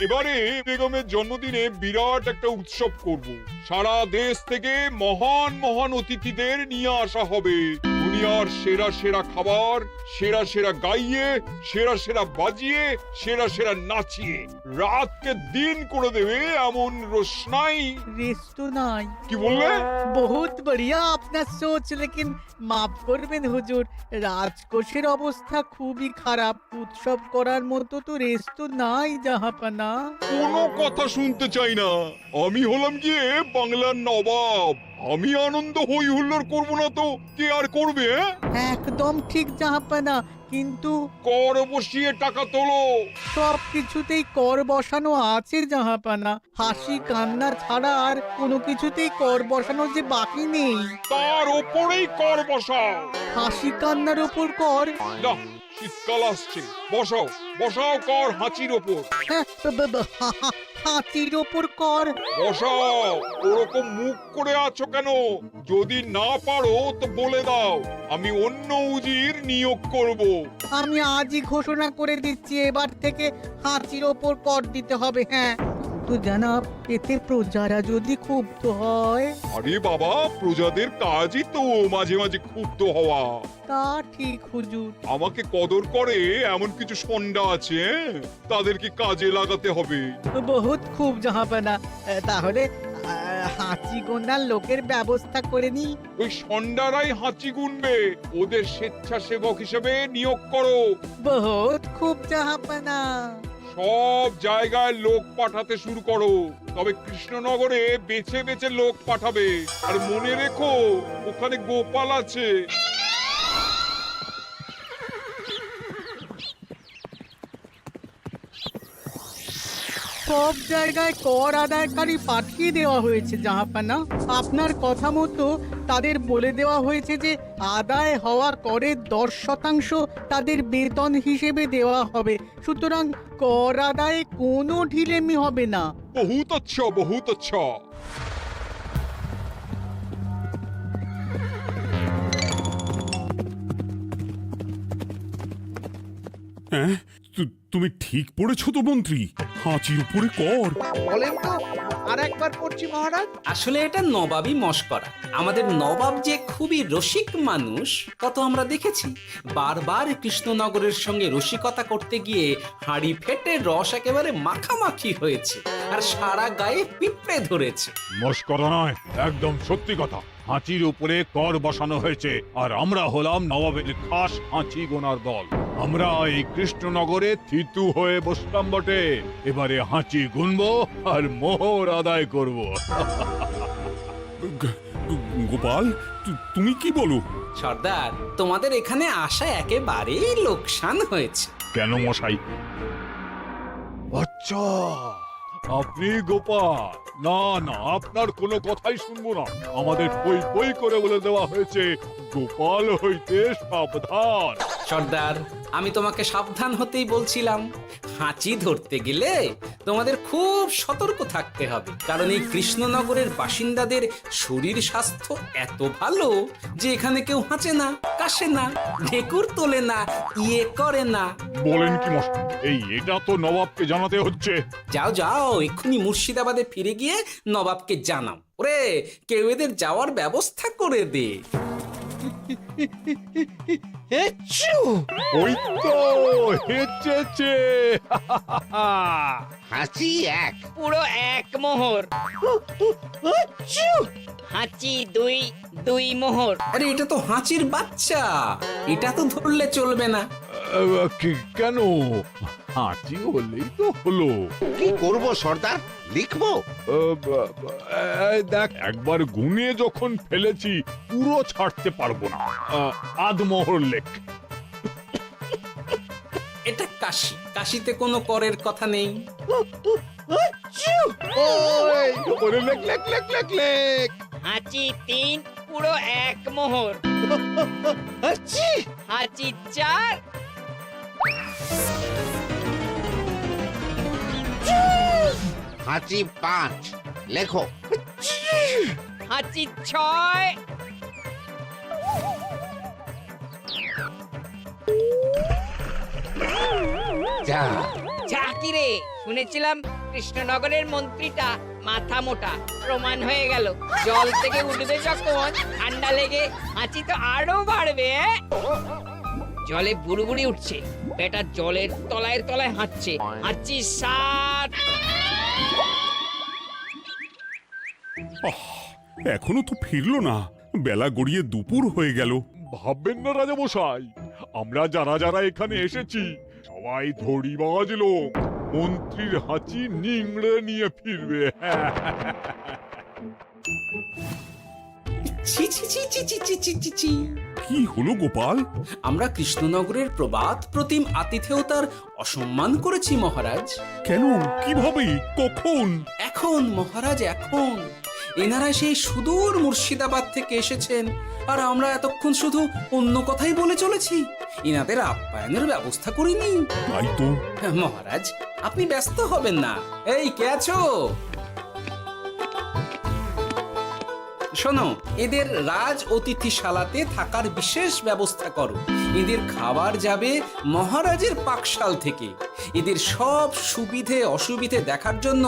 এবারে বেগমের জন্মদিনে বিরাট একটা উৎসব করব। সারা দেশ থেকে মহান মহান অতিথিদের নিয়ে আসা হবে। দুনিয়ার সেরা সেরা খাবার, সেরা সেরা গাইয়ে, সেরা সেরা বাজিয়ে, সেরা সেরা নাচিয়ে রাতকে দিন করে দেবে এমন रोशनाई। रेस्तो নাই। কি বললে? बहुत बढ़िया আপনার সোচ, लेकिन মাফ করবেন হুজুর, রাজকোষের অবস্থা খুবই খারাপ। উৎসব করার মতো তো রেस्तो নাই জাহাপানা। কোনো কথা শুনতে চাই না। আমি হলাম গিয়ে বাংলার নবাব। আমি আনন্দ হই হুল্লোড় করবো না তো কে আর করবে? একদম ঠিক জাহাপানা, কিন্তু কর বসিয়ে টাকা তোলো। সব কিছুতেই কর বসানো আছে জাহাপানা। হাসি কান্না ছাড়া আর কোনো কিছুতেই কর বসানো যে বাকি নেই। তার ওপরেই কর বসাও। হাসি কান্নার ওপর কর? না, শীতকাল আসছে, বসাও বসাও কর হাঁচির ওপর। হ্যাঁ, হাতির ওপর কর? বসাও। ওরকম মুখ করে আছো কেন? যদি না পারো তো বলে দাও, আমি অন্য উজির নিয়োগ করব। আমি আজই ঘোষণা করে দিচ্ছি, এবার থেকে হাতির ওপর কর দিতে হবে। হ্যাঁ, তো জানাব, এতে প্রজারা যদি ক্ষুব্ধ হয়? আরে বাবা, প্রজাদের কাজই তো মাঝে মাঝে ক্ষুব্ধ হওয়া। তা ঠিক হুজুর। আমাকে কদর করে এমন কিছু সন্ডা আছে, তাদেরকে কাজে লাগাতে হবে। বহুত খুব জাহাপানা। তাহলে হাঁচি গোনার লোকের ব্যবস্থা করে নি। ওই সন্ডারাই হাঁচি গুনবে। ওদের স্বেচ্ছাসেবক হিসেবে নিয়োগ করো। বহুত খুব জাহাপানা। সব জায়গায় লোক পাঠাতে শুরু করো। তবে কৃষ্ণনগরে বেছে বেছে লোক পাঠাবে। আর মনে রেখো, ওখানে গোপাল আছে। সব জায়গায় কর আদায়কারী পাঠিয়ে দেওয়া হয়েছে জাহাপানা। আপনার কথা মতো তাদের বলে দেওয়া হয়েছে যে আদায় হওয়া করের 10% তাদের বেতন হিসেবে দেওয়া হবে। সুতরাং কর আদায়ে কোনো ঢিলেমি হবে না। বহুত আচ্ছা, বহুত আচ্ছা। হ্যাঁ, তুমি ঠিক পড়েছো তো মন্ত্রী? হাঁচির উপরে কর? বলেন তো, আর একবার পড়ছি মহারাজ। আসলে এটা নবাবই মশকরা। আমাদের নবাব যে খুবই রসিক মানুষ তা তো আমরা দেখেছি। বারবার কৃষ্ণনগরের সঙ্গে রসিকতা করতে গিয়ে হাঁড়ি ফেটে রস একেবারে মাখামাখি হয়েছে, আর সারা গায়ে পিঁপড়ে ধরেছে। মশকরা নয়, একদম সত্যি কথা। হাঁচির উপরে কর বসানো হয়েছে, আর আমরা হলাম নবাবের খাস হাঁচি গোনার দল। আমরা এই কৃষ্ণনগরে থিতু হয়ে বসলাম বটে। এবারে হাঁচি গুনবো আর মোহর আদায় করব। গোপাল, তুমি কি বলো? সর্দার, তোমাদের এখানে আসা একেবারেই লোকসান হয়েছে। কেন মশাই? আচ্ছা, আপনি গোপাল? না না, আপনার কোনো কথাই শুনবো না। আমাদের বই বই করে বলে দেওয়া হয়েছে, গোপাল হইতে সাবধান। সর্দার, আমি তোমাকে সাবধান হতেই বলছিলাম। হাঁচি ধরতে গেলে তোমাদের খুব সতর্ক থাকতে হবে, কারণ এই কৃষ্ণনগরের বাসিন্দাদের শরীর স্বাস্থ্য এত ভালো যে এখানে কেউ হাঁচে না, কাশে না, ঢেকুর তোলে না, ইয়ে করে না। বলেন কি মশাই? এটা তো নবাবকে জানাতে হচ্ছে। যাও যাও, এক্ষুনি মুর্শিদাবাদে ফিরে গিয়ে নবাবকে জানাও। ওরে, কেউ এদের যাওয়ার ব্যবস্থা করে দে। ওই তো হেঁচেছে। হাঁচি এক, পুরো এক মোহর। হাঁচি দুই, দুই মোহর। আরে, এটা তো হাঁচির বাচ্চা, এটা তো ধরলে চলবে না। কেন? হাঁচি হলেই তো হলো। কি করব সর্দার? লিখবো? দেখ, একবার গুনে যখন ফেলেছি পুরো ছাড়তে পারবো না। আধমোহর লেখ। এটা কাশি, কাশিতে কোনো করের কথা নেই। ওরে লেখ লেখ লেখ লেখ লেখ। হাঁচি তিন, পুরো এক মোহর। হাঁচি চার, হাঁচি 5, লেখো। হাঁচি ছয়, যা যাক কিরে শুনেছিলাম কৃষ্ণনগরের মন্ত্রীটা মাথা মোটা, প্রমাণ হয়ে গেল। জল থেকে উঠবে যখন ঠান্ডা লেগে হাঁচি তো আরো বাড়বে। জলে বুড়ুবুড়ি উঠছে, বেটা জলের তলায় তলায় হাঁটছে, হাঁচি সাত। এখনো তো ফিরলো না, বেলা গড়িয়ে দুপুর হয়ে গেল। ভাববেন না রাজামশাই, আমরা যারা যারা এখানে এসেছি সবাই ধড়িবাজ লোক, মন্ত্রীর হাঁচি নিংড়ে নিয়ে ফিরবে। ছি ছি ছি ছি ছি ছি ছি ছি ছি। কি হলো গোপাল? আমরা কৃষ্ণনগরের প্রবাদ প্রতিম আতিথেয়তার অসম্মান করেছি মহারাজ। কেন? কিভাবে? কখন? এখন মহারাজ, এখন এনারা সেই সুদূর মুর্শিদাবাদ থেকে এসেছেন, আর আমরা এতক্ষণ শুধু অন্য কথাই বলে চলেছি, এনাদের আপ্যায়নের ব্যবস্থা করিনি। তাই তো। মহারাজ, আপনি ব্যস্ত হবেন না। এই কে আছো? শোনো, এদের রাজ অতিথিশালাতে থাকার বিশেষ ব্যবস্থা করো। এদের খাবার যাবে মহারাজের পাকশাল থেকে। এদের সব সুবিধে অসুবিধে দেখার জন্য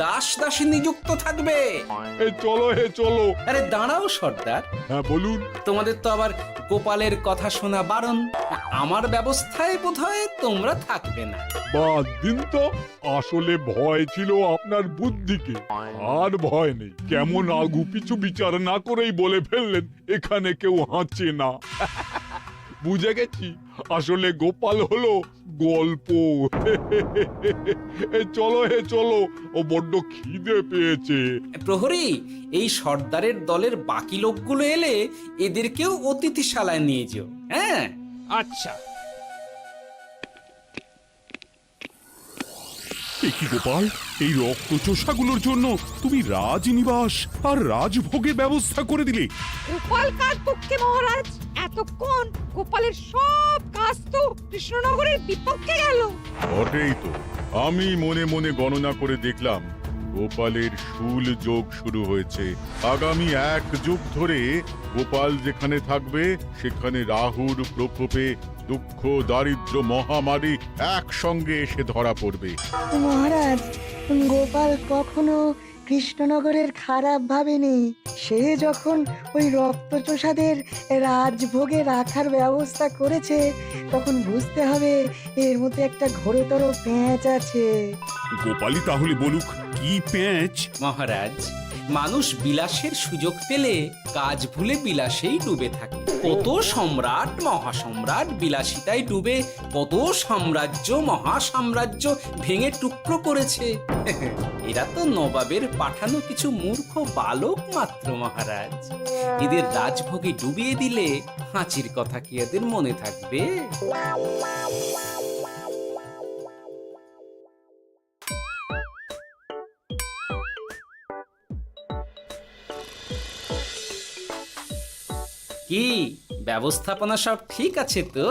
দাস দাসী নিযুক্ত থাকবে। এই চলো হে চলো। আরে দাঁড়াও সর্দার, হ্যাঁ বলুন। তোমাদের তো আবার গোপালের কথা শোনা বারণ। আমার ব্যবস্থায় বোধহয় তোমরা থাকবে না। বাদ দিন তো, আসলে ভয় ছিল আপনার বুদ্ধিকে, আর ভয় নেই। কেমন আগু পিছু বিচার না করেই বলে ফেললেন এখানে কেউ হাঁচে না। বুঝে গেছি, আসলে গোপাল হলো গল্প। এই চলো হে চলো, ও বড্ড খিদে পেয়েছে। প্রহরী, এই সর্দারের দলের বাকি লোকগুলো এলে এদেরকেও অতিথিশালায় নিয়ে যেও। হ্যাঁ, আচ্ছা। এ কি গোপাল, এই রক্তচোষাগুলোর জন্য তুমি রাজনিবাস আর রাজভোগের ব্যবস্থা করে দিলে? গোপাল কার পক্ষে মহারাজ? এতক্ষণ গোপালের সব কাজ তো কৃষ্ণনগরের বিপক্ষে গেল। বটেই তো, আমি মনে মনে গণনা করে দেখলাম গোপালের শুল যোগ শুরু হয়েছে। আগামী 1 যুগ ধরে গোপাল যেখানে থাকবে সেখানে রাহুর প্রকোপে দুঃখ দারিদ্র মহামারী একসঙ্গে এসে ধরা পড়বে। মহারাজ, গোপাল কখনো কৃষ্ণনগরের খারাপ ভাবেনি। সে যখন ওই রক্তচোষাদের রাজভোগে রাখার ব্যবস্থা করেছে, তখন বুঝতে হবে এর মধ্যে একটা ঘোরতর পেঁচ আছে। গোপালই তাহলে বলুক কি পেঁচ। মহারাজ, মানুষ বিলাসের সুযোগ পেলে কাজ ভুলে বিলাসেই ডুবে থাকে। কত সম্রাট মহাসম্রাট বিলাসিতায় ডুবে কত সাম্রাজ্য মহাসাম্রাজ্য ভেঙে টুকরো করেছে। এরা তো নবাবের পাঠানো কিছু মূর্খ বালক মাত্র মহারাজ। এদের রাজভোগে ডুবিয়ে দিলে হাঁচির কথা কি এদের মনে থাকবে? কি ব্যবস্থাপনা সব ঠিক আছে তো?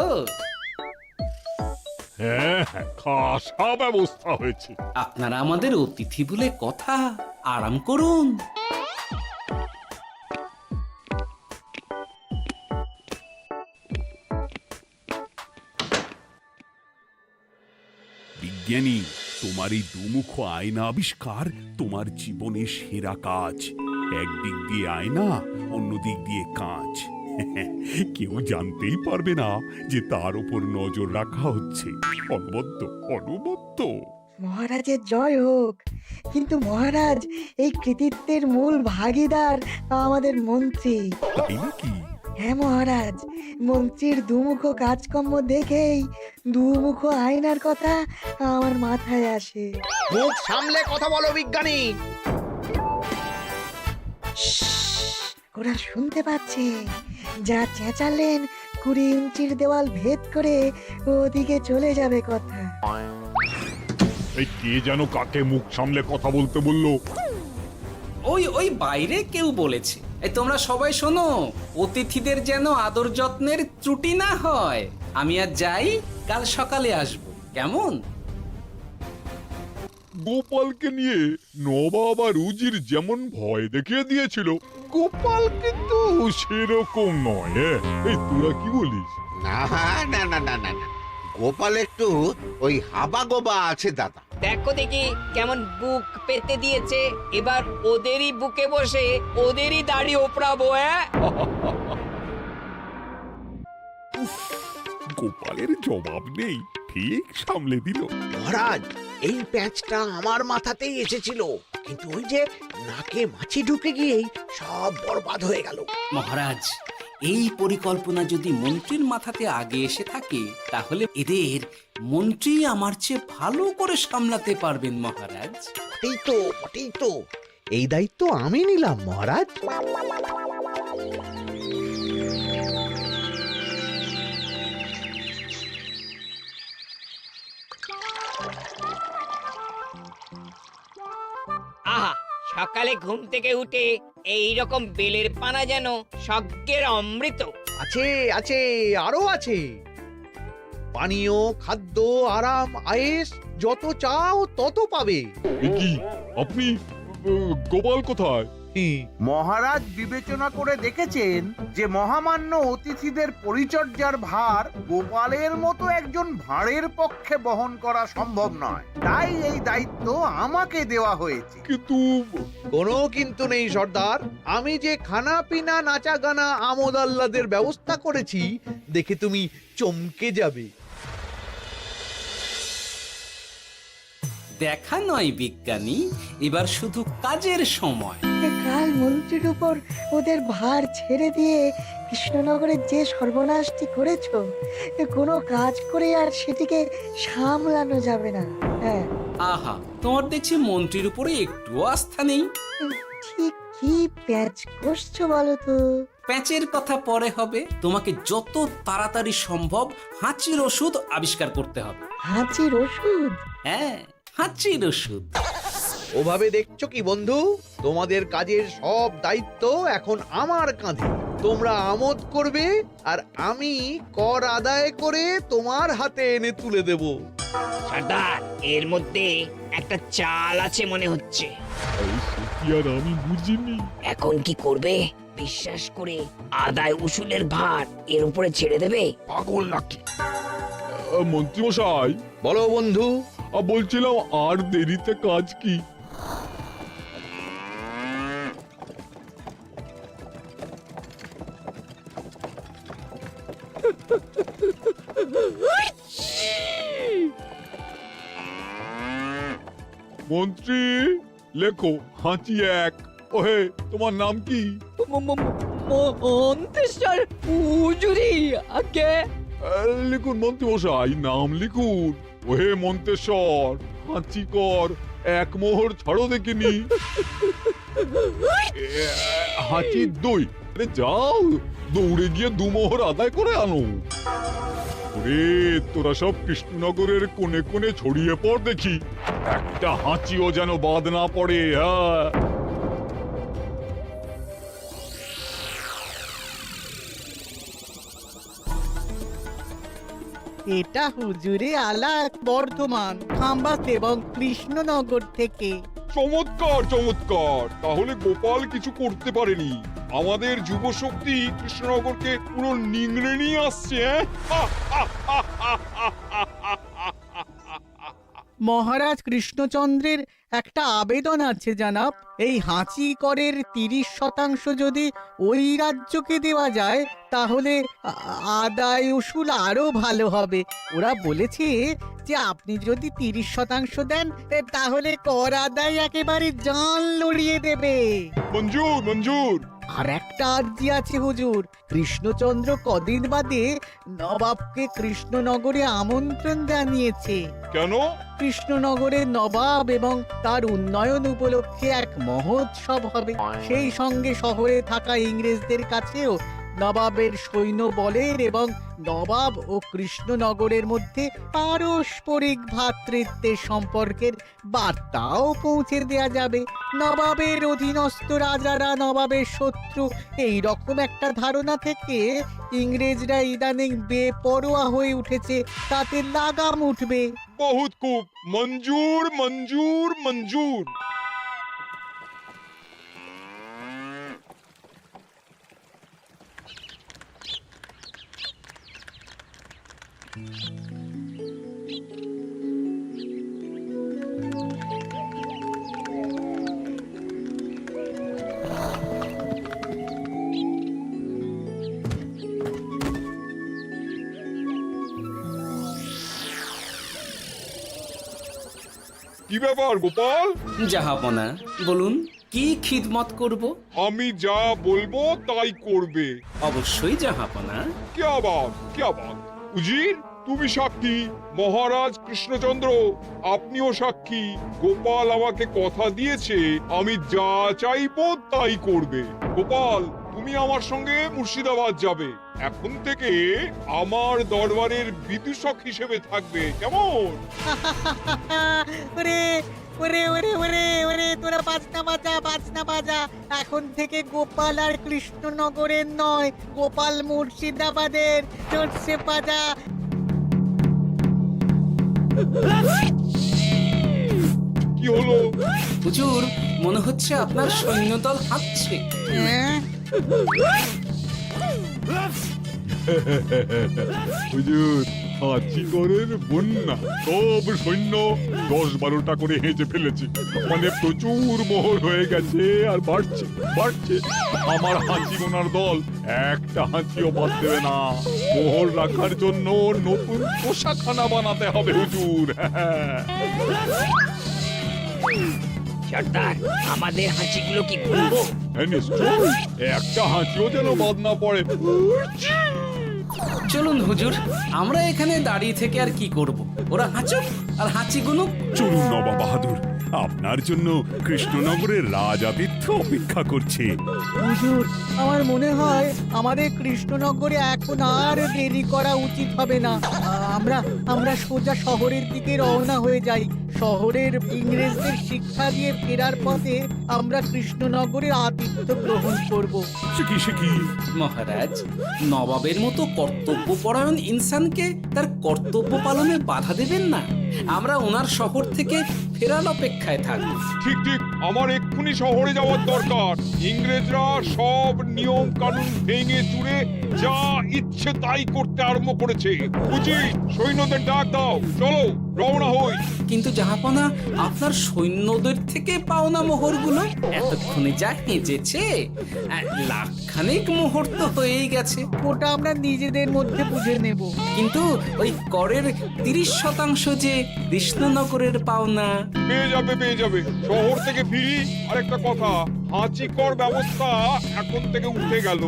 হ্যাঁ হ্যাঁ, খাসা ব্যবস্থা হয়েছে। আপনারা আমাদের অতিথি বলে কথা, আরাম করুন। বিজ্ঞানী, তোমার এই দুমুখ আয়না আবিষ্কার তোমার জীবনের সেরা কাজ। একদিক দিয়ে আয়না, অন্য দিক দিয়ে কাঁচ। কেউ জানতেই পারবে না যে তার উপর নজর রাখা হচ্ছে। অনবদ্য অনবদ্য। মহারাজের জয় হোক। কিন্তু মহারাজ, এই কৃতিত্বের মূল ভাগীদার আমাদের মন্ত্রী। তাই নাকি? হ্যাঁ মহারাজ, মন্ত্রীর দুমুখ কাজকর্ম দেখেই দুমুখ আয়নার কথা আমার মাথায় আসে। মুখ সামলে কথা বলো বিজ্ঞানী। ওরা শুনতে পাচ্ছে। যা চেঁচালেন 20 ইঞ্চির দেওয়াল ভেদ করে ওদিকে চলে যাবে কথা। এই কে যেন কাকে মুখ সামলে কথা বলতে বললো? ওই ওই বাইরে কেউ বলেছে। এই তোমরা সবাই শোনো, অতিথিদের যেন আদর যত্নের ত্রুটি না হয়। আমি আর যাই, কাল সকালে আসবো, কেমন? গোপালকে নিয়ে নবাব আর উজির যেমন ভয় দেখিয়ে দিয়েছিল, গোপাল কিন্তু সেরকম নয়। এই তোরা কি বলিস? না না না না না না, গোপাল একটু ওই হাবা গোবা আছে দাদা। দেখো দেখি কেমন বুক পেতে দিয়েছে, এবার ওদেরই বুকে বসে ওদেরই দাড়ি ওপরাবো। গোপালের জবাব নেই, ঠিক সামলে দিল। মহারাজ, এই প্যাঁচটা আমার মাথাতেই এসেছিল, কিন্তু ওই যে নাকে মাছি ঢুকে গিয়েই সব বরবাদ হয়ে গেল। মহারাজ, এই পরিকল্পনা যদি মন্ত্রীর মাথাতে আগে এসে থাকে তাহলে এদের মন্ত্রী আমার চেয়ে ভালো করে সামলাতে পারবেন মহারাজ। বটেই তো, এই দায়িত্ব আমি নিলাম মহারাজ। আহা, সকালে ঘুম থেকে উঠে এই রকম বেলের পানা যেন স্বর্গের অমৃত। আছে আছে, আরো আছে। পানীয়, খাদ্য, আরাম, আয়েশ, যত চাও তত পাবে। এ কি, আপনি গোপাল কোথায়? মহারাজ বিবেচনা করে দেখেছেন যে মহামান্য অতিথিদের পরিচর্যার ভার গোপালের মতো একজন ভাঁড়ের পক্ষে বহন করা সম্ভব নয়, তাই এই দায়িত্ব আমাকে দেওয়া হয়েছে। কিন্তু কোনো কিন্তু নেই সর্দার, আমি যে খানা পিনা নাচা গানা আমোদ আহ্লাদের ব্যবস্থা করেছি দেখে তুমি চমকে যাবে। দেখা নয় বিজ্ঞানী, এবার শুধু কাজের সময়। কাল মন্ত্রীর উপর ওদের ভার ছেড়ে দিয়ে কৃষ্ণনগরের যে সর্বনাশটি করেছো, কোনো কাজ করে আর সেটিকে সামলানো যাবে না। হ্যাঁ, আহা, তোমার দেখছি মন্ত্রীর উপরে একটুও আস্থা নেই। ঠিক কি প্যাচ করছো বলো তো? প্যাচের কথা পরে হবে, তোমাকে যত তাড়াতাড়ি সম্ভব হাঁচির ওষুধ আবিষ্কার করতে হবে। হাঁচির ওষুধ? হ্যাঁ, হাঁচির ওষুধ। ওভাবে দেখছো কি বন্ধু, তোমাদের কাজের সব দায়িত্ব এখন আমার কাঁধে। তোমরা আমোদ করবে আর আমি কর আদায় করে তোমার হাতে এনে তুলে দেব। সর্দার, এর মধ্যে একটা চাল আছে মনে হচ্ছে। কি আর আমি বুঝিনি। এখন কি করবে? বিশ্বাস করে আদায় উসুলের ভার এর উপরে ছেড়ে দেবে? পাগল নাকি? মন্ত্রী মশাই, বলো বন্ধু। বলছিলাম আর দেরিতে কাজ কি? মন্ত্রী, লেখো হাঁচি এক। ওহে, তোমার নাম কি? মন্ত্রেশ্বর হুজুরি আগে। লিখুন মন্ত্রী মশাই, নাম লিখুন। ওহে মন্তেশ্বর, হাঁচি কর, এক মোহর ছাড়ো দেখিনি। হাঁচি দুই। আরে যাও, দৌড়ে গিয়ে দু মোহর আদায় করে আনো। ওরে, তোরা সব কৃষ্ণনগরের কোণে কোণে ছড়িয়ে পড় দেখি, একটা হাঁচিও যেন বাদ না পড়ে। হ্যাঁ, এটা হুজুরে আলাক বর্ধমান, খাম্বাস এবং কৃষ্ণনগর থেকে। চমৎকার চমৎকার। তাহলে গোপাল কিছু করতে পারেনি, আমাদের যুব শক্তি কৃষ্ণনগরকে পুরো নিংড়ে নিয়ে আসছে। মহারাজ কৃষ্ণচন্দ্রের একটা আবেদন আছে জানাব। এই হাঁচি করের 30% যদি ওই রাজ্যকে দেওয়া যায় তাহলে আদায় উসুল আরো ভালো হবে। ওরা বলেছে যে আপনি যদি 30% দেন তাহলে কর আদায় একেবারে জান লড়িয়ে দেবে। মঞ্জুর মঞ্জুর। আর একটা আর্জি আছে হুজুর, কৃষ্ণচন্দ্র কদিন বাদে নবাবকে কৃষ্ণনগরে আমন্ত্রণ জানিয়েছে। কেন? কৃষ্ণনগরের নবাব এবং তার উন্নয়ন উপলক্ষে এক মহোৎসব হবে। সেই সঙ্গে শহরে থাকা ইংরেজদের কাছেও নবাবের সৈন্য বলের এবং নবাব ও কৃষ্ণনগরের মধ্যে পারস্পরিক ভ্রাতৃত্বের সম্পর্কের বার্তাও পৌঁছে দেয়া যাবে। নবাবের অধীনস্থ রাজারা নবাবের শত্রু, এই রকম একটা ধারণা থেকে ইংরেজরা ইদানিং বেপরোয়া হয়ে উঠেছে, তাতে লাগাম উঠবে। বহুত খুব, মঞ্জুর মঞ্জুর মঞ্জুর। ব্যাপার গোপাল? জাহাপনা বলুন, কি খিদমত করব? আমি যা বলবো তাই করবে। অবশ্যই জাহাপনা। क्या बात উজির, তুমি সাক্ষী, মহারাজ কৃষ্ণচন্দ্র আপনিও সাক্ষী। গোপাল আমাকে কথা দিয়েছে আমি যা চাইবো তাই করবে। গোপাল, তুমি আমার সঙ্গে মুর্শিদাবাদ যাবে। এখন থেকে আমার দরবারের বিদূষক হিসেবে থাকবে, কেমন? ওরে ওরে ওরে ওরে ওরে তোরা বাজনা বাজা। এখন থেকে গোপাল আর কৃষ্ণনগরের নয়, গোপাল মুর্শিদাবাদের। চলছে বাজা। কি হলো? হুজুর, মনে হচ্ছে আপনার সৈন্যদল হাঁটছে। হ্যাঁ? হুজুর, হাঁচিগড়ের বন্যা সব সৈন্য 10-12টা করে হেঁচে ফেলেছে। মানে প্রচুর মোহর হয়ে গেছে আর বাড়ছে বাড়ছে। আমার হাঁচি গোনার দল একটা হাঁচিও বাদ দেবে না। মোহর রাখার জন্য নতুন পোশাকখানা বানাতে হবে হুজুর। সর্দার, আমাদের হাঁচিগুলো কি খুলবো? হ্যাঁ, নিশ্চয়ই। একটা হাঁচিও যেন বাদ না পড়ে। চলুন হুজুর, আমরা এখানে দাঁড়িয়ে থেকে আর কি করব? ওরা হাঁচুক আর হাঁচি গুনুক। চলুন নবাব বাহাদুর, আপনার জন্য কৃষ্ণনগরের রাজাতীর্থ অপেক্ষা করছে। হুজুর, আমার মনে হয় আমাদের কৃষ্ণনগরে এখন আর দেরি করা উচিত হবে না। আমরা সোজা শহরের দিকে রওনা হয়ে যাই। শহরের ইংরেজদের শিক্ষা দিয়ে ফেরার পথে আমরা কৃষ্ণনগরের আতিথ্য গ্রহণ করব। সে কি? মহারাজ, নবাবের মতো কর্তব্যপরায়ণ ইনসানকে তার কর্তব্য পালনে বাধা দেবেন না। আমরা ওনার শহর থেকে ফেরার অপেক্ষায় থাকব। ঠিক ঠিক, আমার এক্ষুনি শহরে যাওয়ার দরকার। ইংরেজরা সব নিয়ম কানুন ভেঙে চুরে যা ইচ্ছে তাই করতে আরম্ভ করেছে। উচিত সৈন্যদের ডাক দাও, চলো রওনা হই। কিন্তু জাহাপনা, আপনার সৈন্যদের থেকে পাওনা মোহরগুলো এতক্ষণে যা হেঁচেছে, লাখখানেক মোহর তো হয়েই গেছে। ওটা আমরা নিজেদের মধ্যে বুঝে নেব। কিন্তু ওই করের 30% যে কৃষ্ণনগরের পাওনা। পেয়ে যাবে। শহর থেকে ফিরি। আরেকটা কথা, হাঁচি কর ব্যবস্থা এখন থেকে উঠে গেল।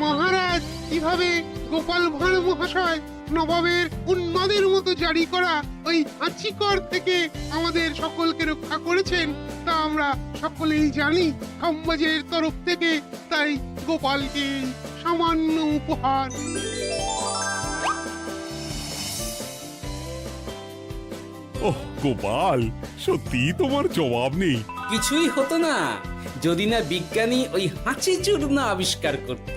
মহারাজ, কিভাবে গোপাল ভাঁড় মহাশয় নবাবের উন্মাদের মতো জারি করা ওই হাঁচিকর থেকে আমাদের সকলকে রক্ষা করেছেন তা আমরা সকলেই জানি। খাম্বাজের তরফ থেকে তাই গোপালকে সামান্য উপহার। ওহ গোপাল, সত্যি তোমার জবাব নেই। কিছুই হতো না যদি না বিজ্ঞানী ওই হাঁচি চূর্ণ আবিষ্কার করত।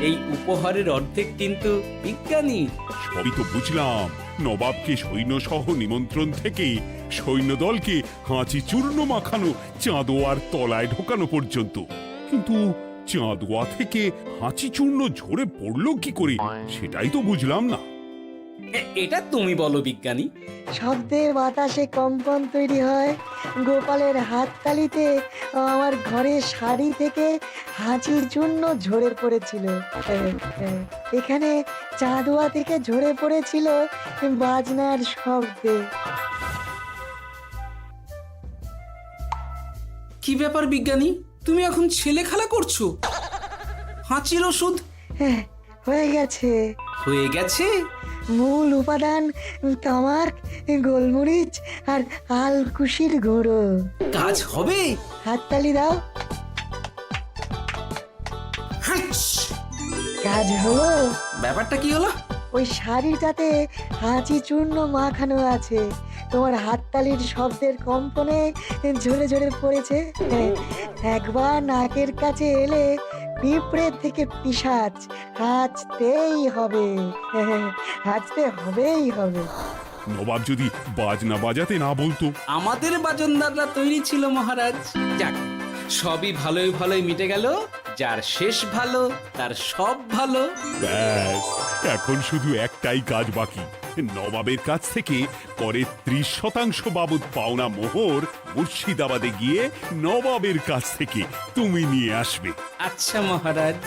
এই উপহারের অর্ধেক কিন্তু বিজ্ঞানী। সবই তো বুঝলাম, নবাবকে সৈন্য সহ নিমন্ত্রণ থেকে সৈন্যদলকে হাঁচি চূর্ণ মাখানো চাঁদোয়ার তলায় ঢোকানো পর্যন্ত। কিন্তু চাঁদোয়া থেকে হাঁচি চূর্ণ ঝরে পড়লো কি করে, সেটাই তো বুঝলাম না। এটা তুমি বলো বিজ্ঞানী। শব্দে বাতাসে কম্পন তৈরি হয়। গোপালের হাততালিতে আমার ঘরের শাড়ি থেকে হাঁচির জন্য ঝরে পড়েছিল। এখানে চাঁদোয়া থেকে ঝরে পড়েছিল বাজনার শব্দে। কি ব্যাপার বিজ্ঞানী, তুমি এখন ছেলে খেলা করছো? হাঁচির ওষুধ হয়ে গেছে। হয়ে গেছে? মূল উপাদান তামাক, গোলমরিচ আর আলকুশির গুঁড়ো। কাজ হবে? হাততালি দাও। কাজ হলো। ব্যাপারটা কি হলো? ওই শাড়িটাতে হাঁচি চূর্ণ মাখানো আছে। তোমার হাততালির শব্দের কম্পনে ঝরে ঝরে পড়েছে। একবার নাকের কাছে এলে পিঁপড়ে থেকে পিশাচ হাঁচতেই হবে। হাঁচতে হবে। নবাব যদি বাজনা বাজাতে না বলতো। আমাদের বাজনদাররা তৈরি ছিল মহারাজ। যাক, সবই ভালোই মিটে গেল। যার শেষ ভালো তার সব ভালো। ব্যাস, এখন শুধু একটাই কাজ বাকি। নবাবের কাছ থেকে করের 30% বাবদ পাওনা মোহর মুর্শিদাবাদে গিয়ে নবাবের কাছ থেকে তুমি নিয়ে আসবে। আচ্ছা মহারাজ।